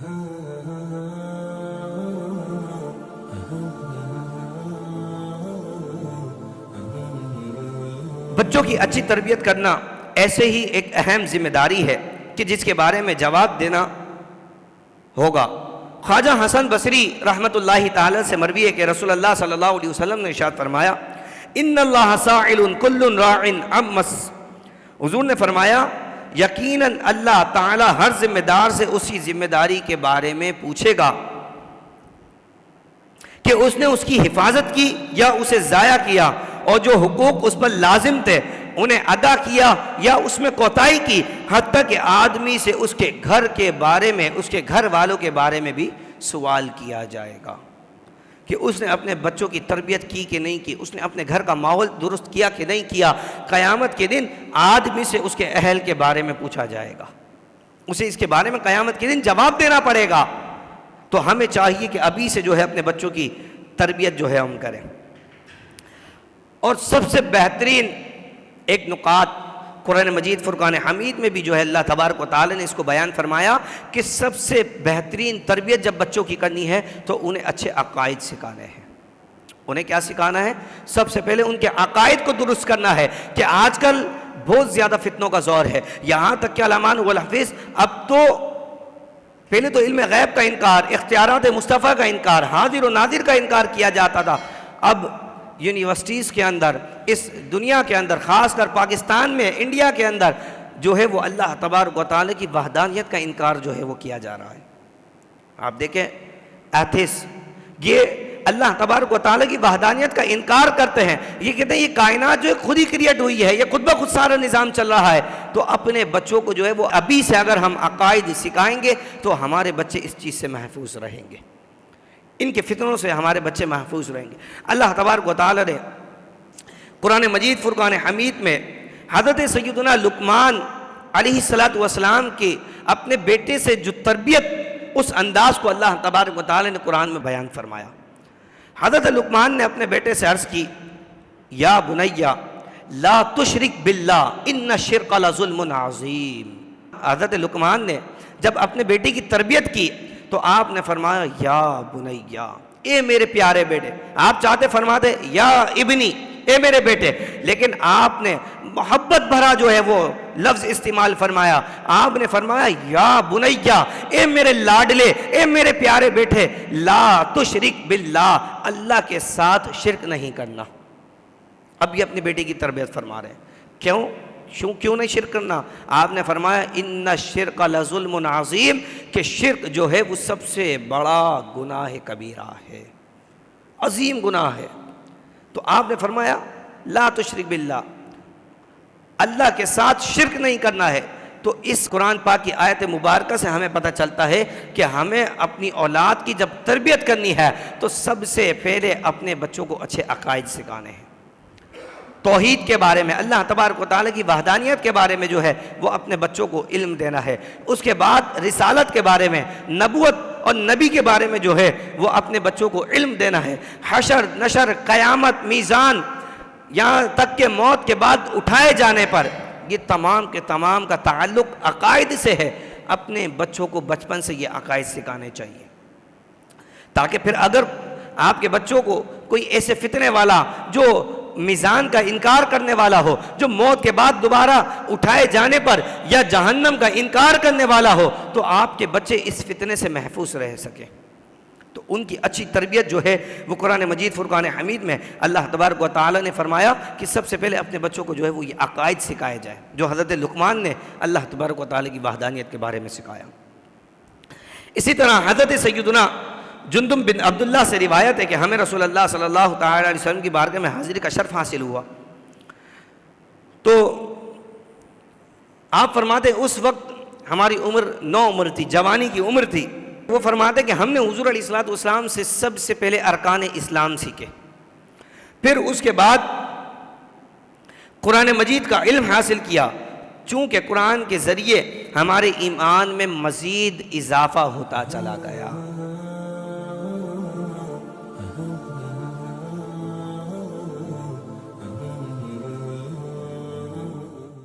بچوں کی اچھی تربیت کرنا ایسے ہی ایک اہم ذمہ داری ہے کہ جس کے بارے میں جواب دینا ہوگا۔ خواجہ حسن بصری رحمت اللہ تعالی سے مروی ہے کہ رسول اللہ صلی اللہ علیہ وسلم نے ارشاد فرمایا ان اللہ سائل کل راع عمس، حضور نے فرمایا یقیناً اللہ تعالی ہر ذمہ دار سے اسی ذمہ داری کے بارے میں پوچھے گا کہ اس نے اس کی حفاظت کی یا اسے ضائع کیا، اور جو حقوق اس پر لازم تھے انہیں ادا کیا یا اس میں کوتاہی کی، حتیٰ کہ آدمی سے اس کے گھر کے بارے میں، اس کے گھر والوں کے بارے میں بھی سوال کیا جائے گا کہ اس نے اپنے بچوں کی تربیت کی کہ نہیں کی، اس نے اپنے گھر کا ماحول درست کیا کہ نہیں کیا۔ قیامت کے دن آدمی سے اس کے اہل کے بارے میں پوچھا جائے گا، اسے اس کے بارے میں قیامت کے دن جواب دینا پڑے گا۔ تو ہمیں چاہیے کہ ابھی سے جو ہے اپنے بچوں کی تربیت جو ہے ہم کریں۔ اور سب سے بہترین ایک نکات قرآن مجید فرقان حمید میں بھی جو ہے اللہ تبارک و تعالی نے اس کو بیان فرمایا کہ سب سے بہترین تربیت جب بچوں کی کرنی ہے تو انہیں اچھے عقائد سکھانے ہیں۔ انہیں کیا سکھانا ہے؟ سب سے پہلے ان کے عقائد کو درست کرنا ہے کہ آج کل بہت زیادہ فتنوں کا زور ہے، یہاں تک کہ علمان والحفظ اب تو پہلے تو علم غیب کا انکار، اختیارات مصطفیٰ کا انکار، حاضر و ناظر کا انکار کیا جاتا تھا، اب یونیورسٹیز کے اندر، اس دنیا کے اندر، خاص کر پاکستان میں، انڈیا کے اندر جو ہے وہ اللہ تبارک و تعالی کی وحدانیت کا انکار جو ہے وہ کیا جا رہا ہے۔ آپ دیکھیں ایتھیس، یہ اللہ تبارک و تعالی کی وحدانیت کا انکار کرتے ہیں، یہ کہتے ہیں یہ کائنات جو ہے خود ہی کریٹ ہوئی ہے، یہ خود بخود سارا نظام چل رہا ہے۔ تو اپنے بچوں کو جو ہے وہ ابھی سے اگر ہم عقائد سکھائیں گے تو ہمارے بچے اس چیز سے محفوظ رہیں گے، ان کے فتنوں سے ہمارے بچے محفوظ رہیں گے۔ اللہ تبارک و تعالی نے قرآن مجید فرقان حمید میں حضرت سیدنا لقمان علیہ السلام کی اپنے بیٹے سے جو تربیت، اس انداز کو اللہ تبارک و تعالی نے قرآن میں بیان فرمایا۔ حضرت لقمان نے اپنے بیٹے سے عرض کی یا بنیا لا تشرک باللہ ان الشرک لظلم عظیم۔ حضرت لقمان نے جب اپنے بیٹے کی تربیت کی تو آپ نے فرمایا یا بنیا، اے میرے پیارے بیٹے، آپ چاہتے فرماتے یا ابنی، اے میرے بیٹے، لیکن آپ نے محبت بھرا جو ہے وہ لفظ استعمال فرمایا، آپ نے فرمایا یا بنیا، اے میرے لاڈلے، اے میرے پیارے بیٹے، لا تشرک باللہ، اللہ کے ساتھ شرک نہیں کرنا۔ اب یہ اپنے بیٹے کی تربیت فرما رہے ہیں، کیوں نہیں شرک کرنا؟ آپ نے فرمایا ان الشرک لظلم عظیم، کہ شرک جو ہے وہ سب سے بڑا گناہ کبیرہ ہے، عظیم گناہ ہے۔ تو آپ نے فرمایا لا تشرک باللہ، اللہ کے ساتھ شرک نہیں کرنا ہے۔ تو اس قرآن پاک کی آیت مبارکہ سے ہمیں پتہ چلتا ہے کہ ہمیں اپنی اولاد کی جب تربیت کرنی ہے تو سب سے پہلے اپنے بچوں کو اچھے عقائد سکھانے ہیں، توحید کے بارے میں، اللہ تبارک و تعالی کی وحدانیت کے بارے میں جو ہے وہ اپنے بچوں کو علم دینا ہے۔ اس کے بعد رسالت کے بارے میں، نبوت اور نبی کے بارے میں جو ہے وہ اپنے بچوں کو علم دینا ہے۔ حشر، نشر، قیامت، میزان، یہاں تک کہ موت کے بعد اٹھائے جانے پر، یہ تمام کے تمام کا تعلق عقائد سے ہے۔ اپنے بچوں کو بچپن سے یہ عقائد سکھانے چاہیے، تاکہ پھر اگر آپ کے بچوں کو کوئی ایسے فتنے والا جو میزان کا انکار کرنے والا ہو، جو موت کے بعد دوبارہ اٹھائے جانے پر یا جہنم کا انکار کرنے والا ہو، تو آپ کے بچے اس فتنے سے محفوظ رہ سکیں۔ تو ان کی اچھی تربیت جو ہے وہ قرآن مجید فرقان حمید میں اللہ تبارک و تعالی نے فرمایا کہ سب سے پہلے اپنے بچوں کو جو ہے وہ یہ عقائد سکھائے جائے، جو حضرت لقمان نے اللہ تبارک و تعالی کی وحدانیت کے بارے میں سکھایا۔ اسی طرح حضرت سیدنا جندب بن عبداللہ سے روایت ہے کہ ہمیں رسول اللہ صلی اللہ تعالی علیہ وسلم کی بارگاہ میں حاضری کا شرف حاصل ہوا، تو آپ فرماتے اس وقت ہماری عمر 9 عمر تھی، جوانی کی عمر تھی۔ وہ فرماتے کہ ہم نے حضور علیہ السلام سے سب سے پہلے ارکان اسلام سیکھے، پھر اس کے بعد قرآن مجید کا علم حاصل کیا، چونکہ قرآن کے ذریعے ہمارے ایمان میں مزید اضافہ ہوتا چلا گیا۔